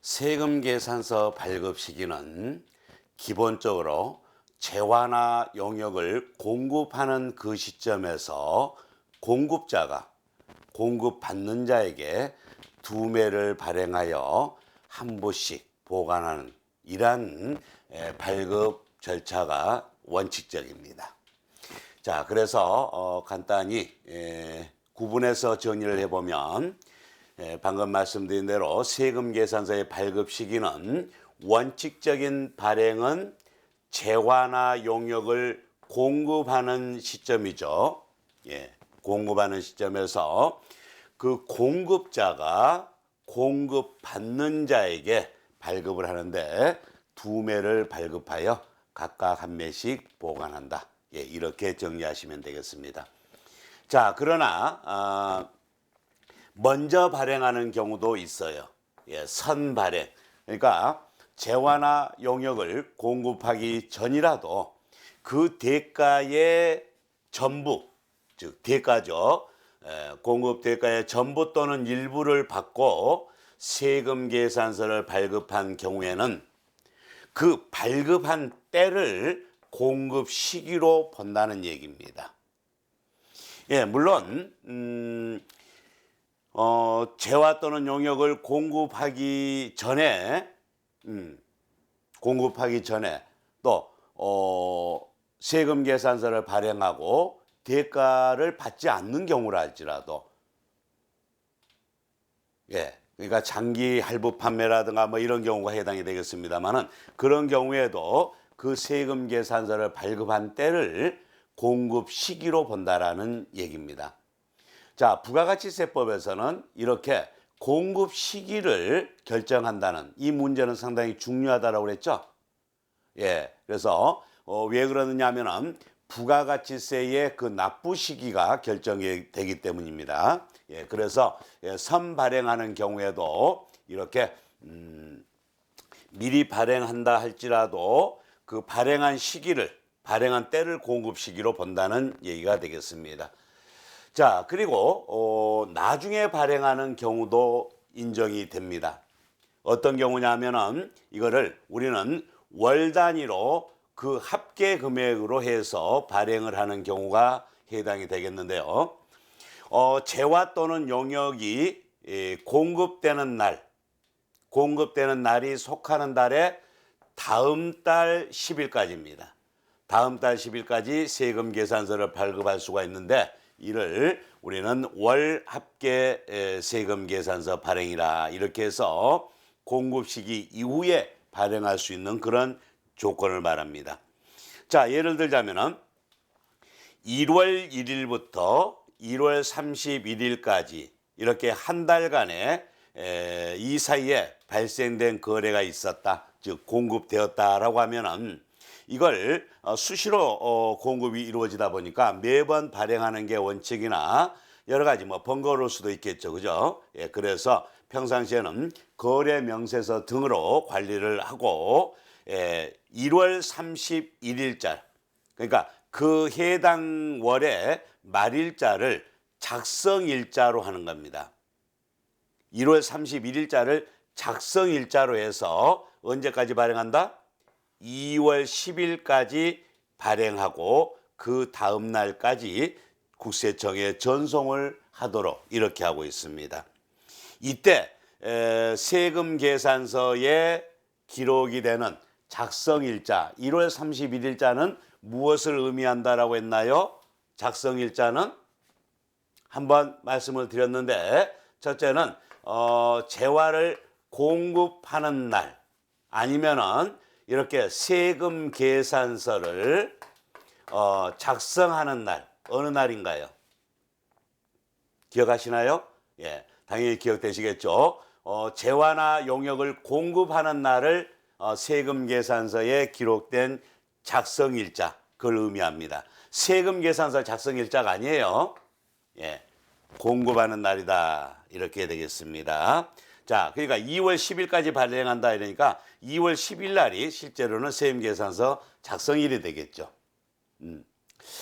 세금 계산서 발급 시기는 기본적으로 재화나 용역을 공급하는 그 시점에서 공급자가 공급받는 자에게 두매를 발행하여 한 부씩 보관하는 이러한 발급 절차가 원칙적입니다. 자, 그래서 간단히 구분해서 정리를 해보면 방금 말씀드린 대로 세금 계산서의 발급 시기는 원칙적인 발행은 재화나 용역을 공급하는 시점이죠. 공급하는 시점에서 그 공급자가 공급받는 자에게 발급을 하는데 두매를 발급하여 각각 한 매씩 보관한다. 이렇게 정리하시면 되겠습니다. 자, 그러나 먼저 발행하는 경우도 있어요. 선발행. 그러니까 재화나 용역을 공급하기 전이라도 그 대가의 전부, 즉 대가죠. 공급 대가의 전부 또는 일부를 받고 세금 계산서를 발급한 경우에는 그 발급한 때를 공급 시기로 본다는 얘기입니다. 물론 재화 또는 용역을 공급하기 전에 또 세금 계산서를 발행하고 대가를 받지 않는 경우라 할지라도 그러니까 장기 할부 판매라든가 뭐 이런 경우가 해당이 되겠습니다만은 그런 경우에도 그 세금 계산서를 발급한 때를 공급 시기로 본다라는 얘기입니다. 자, 부가가치세법에서는 이렇게 공급 시기를 결정한다는 이 문제는 상당히 중요하다라고 그랬죠. 그래서 왜 그러느냐 하면은 부가가치세의 그 납부 시기가 결정이 되기 때문입니다. 그래서 선발행하는 경우에도 이렇게 미리 발행한다 할지라도 그 발행한 때를 공급 시기로 본다는 얘기가 되겠습니다. 자, 그리고 나중에 발행하는 경우도 인정이 됩니다. 어떤 경우냐 하면은 이거를 우리는 월 단위로 그 합계 금액으로 해서 발행을 하는 경우가 해당이 되겠는데요. 재화 또는 용역이 공급되는 날이 속하는 달에 다음 달 10일까지입니다. 다음 달 10일까지 세금 계산서를 발급할 수가 있는데 이를 우리는 월 합계 세금 계산서 발행이라 이렇게 해서 공급 시기 이후에 발행할 수 있는 그런 조건을 말합니다. 자, 예를 들자면은 1월 1일부터 1월 31일까지 이렇게 한 달간의 이 사이에 발생된 거래가 있었다, 즉 공급되었다라고 하면은 이걸 수시로 공급이 이루어지다 보니까 매번 발행하는 게 원칙이나 여러 가지 뭐 번거로울 수도 있겠죠, 그죠? 그래서 평상시에는 거래 명세서 등으로 관리를 하고 1월 31일자, 그러니까 그 해당 월의 말일자를 작성일자로 하는 겁니다. 1월 31일자를 작성일자로 해서 언제까지 발행한다? 2월 10일까지 발행하고 그 다음 날까지 국세청에 전송을 하도록 이렇게 하고 있습니다. 이때 세금 계산서에 기록이 되는 작성일자 1월 31일자는 무엇을 의미한다라고 했나요? 작성일자는 한번 말씀을 드렸는데 첫째는 재화를 공급하는 날 아니면은 이렇게 세금 계산서를 작성하는 날 어느 날인가요? 기억하시나요? 당연히 기억되시겠죠. 재화나 용역을 공급하는 날을 세금 계산서에 기록된 작성일자 그걸 의미합니다. 세금 계산서 작성일자가 아니에요. 공급하는 날이다 이렇게 되겠습니다. 자, 그러니까 2월 10일까지 발행한다 이러니까 2월 10일 날이 실제로는 세금 계산서 작성일이 되겠죠.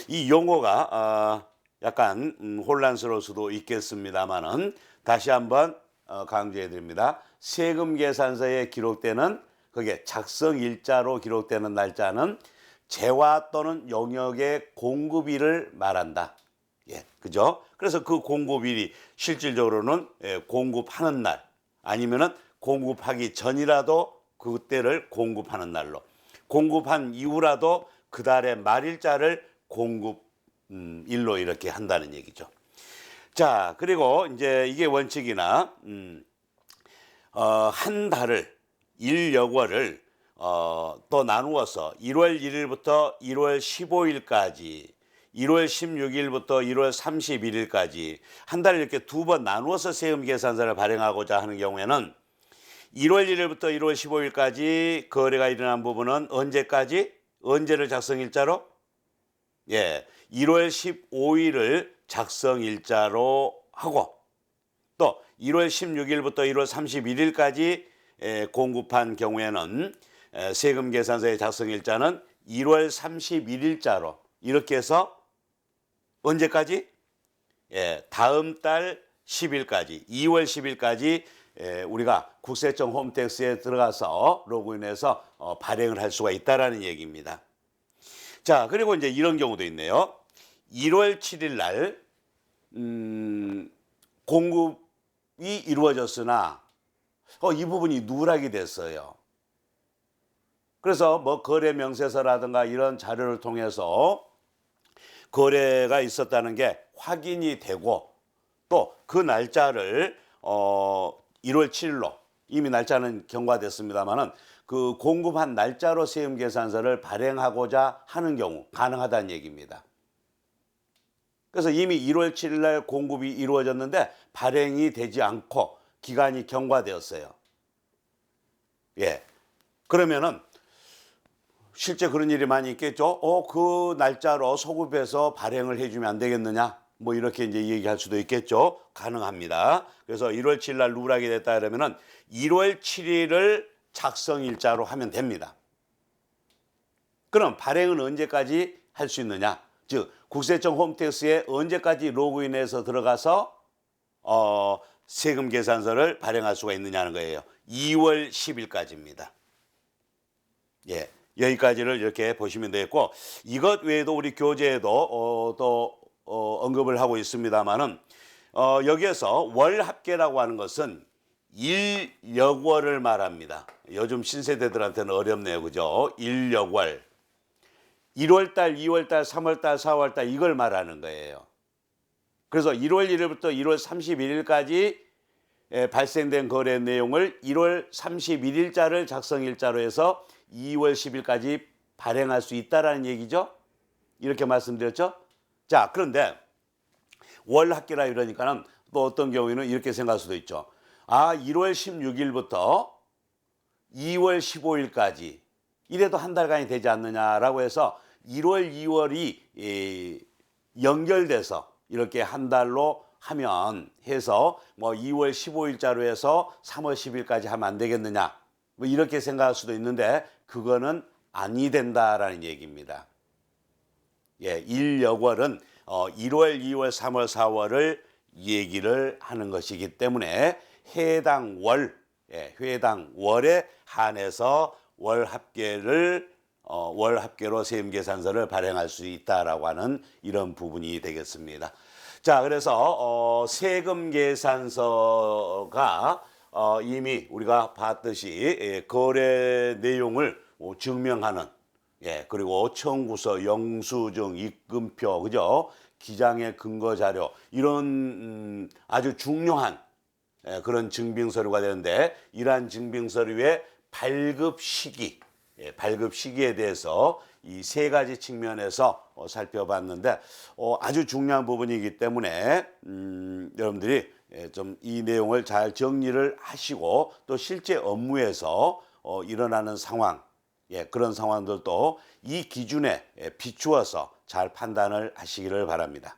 이 용어가 약간 혼란스러울 수도 있겠습니다만은 다시 한번 강조해 드립니다. 세금 계산서에 기록되는 그게 작성 일자로 기록되는 날짜는 재화 또는 용역의 공급일을 말한다. 예, 그죠? 그래서 그 공급일이 실질적으로는 공급하는 날 아니면은 공급하기 전이라도 그때를 공급하는 날로, 공급한 이후라도 그 달의 말일자를 공급일로 이렇게 한다는 얘기죠. 자, 그리고 이제 이게 원칙이나 한 달을 일여월을 또 나누어서 1월 1일부터 1월 15일까지 1월 16일부터 1월 31일까지 한 달을 이렇게 두 번 나누어서 세금 계산서를 발행하고자 하는 경우에는 1월 1일부터 1월 15일까지 거래가 일어난 부분은 언제까지? 언제를 작성일자로? 예, 1월 15일을 작성일자로 하고 또 1월 16일부터 1월 31일까지 공급한 경우에는 세금 계산서의 작성일자는 1월 31일자로 이렇게 해서 언제까지? 예, 다음 달 10일까지 2월 10일까지 우리가 국세청 홈택스에 들어가서 로그인해서 발행을 할 수가 있다라는 얘기입니다. 자, 그리고 이제 이런 경우도 있네요. 1월 7일 날 공급이 이루어졌으나 이 부분이 누락이 됐어요. 그래서 뭐 거래 명세서라든가 이런 자료를 통해서 거래가 있었다는 게 확인이 되고 또 그 날짜를 1월 7일로 이미 날짜는 경과됐습니다만은 그 공급한 날짜로 세금 계산서를 발행하고자 하는 경우 가능하다는 얘기입니다. 그래서 이미 1월 7일 날 공급이 이루어졌는데 발행이 되지 않고 기간이 경과되었어요. 예. 그러면은 실제 그런 일이 많이 있겠죠. 그 날짜로 소급해서 발행을 해주면 안 되겠느냐? 뭐 이렇게 이제 얘기할 수도 있겠죠. 가능합니다. 그래서 1월 7일 날 누락이 됐다 그러면은 1월 7일을 작성일자로 하면 됩니다. 그럼 발행은 언제까지 할 수 있느냐? 즉 국세청 홈택스에 언제까지 로그인해서 들어가서 세금 계산서를 발행할 수가 있느냐는 거예요. 2월 10일까지입니다. 예, 여기까지를 이렇게 보시면 되겠고 이것 외에도 우리 교재에도 또 언급을 하고 있습니다만은 여기에서 월합계라고 하는 것은 일여월을 말합니다. 요즘 신세대들한테는 어렵네요, 그죠? 일여월. 1월달, 2월달, 3월달, 4월달 이걸 말하는 거예요. 그래서 1월 1일부터 1월 31일까지 발생된 거래 내용을 1월 31일자를 작성일자로 해서 2월 10일까지 발행할 수 있다라는 얘기죠. 이렇게 말씀드렸죠. 자, 그런데 월합계라 이러니까는 또 어떤 경우에는 이렇게 생각할 수도 있죠. 1월 16일부터 2월 15일까지 이래도 한 달간이 되지 않느냐라고 해서 1월, 2월이 연결돼서 이렇게 한 달로 하면 해서 뭐 2월 15일자로 해서 3월 10일까지 하면 안 되겠느냐 뭐 이렇게 생각할 수도 있는데 그거는 아니 된다라는 얘기입니다. 예, 일여월은 1월, 2월, 3월, 4월을 얘기를 하는 것이기 때문에 해당 월에 한해서 월합계로 세금계산서를 발행할 수 있다라고 하는 이런 부분이 되겠습니다. 자, 그래서 세금계산서가 이미 우리가 봤듯이 거래 내용을 증명하는 그리고 청구서, 영수증, 입금표, 그죠? 기장의 근거 자료 이런 아주 중요한 그런 증빙서류가 되는데 이러한 증빙서류의 발급 시기에 대해서 이 세 가지 측면에서 살펴봤는데 아주 중요한 부분이기 때문에 여러분들이 좀 이 내용을 잘 정리를 하시고 또 실제 업무에서 일어나는 상황 그런 상황들도 이 기준에 비추어서 잘 판단을 하시기를 바랍니다.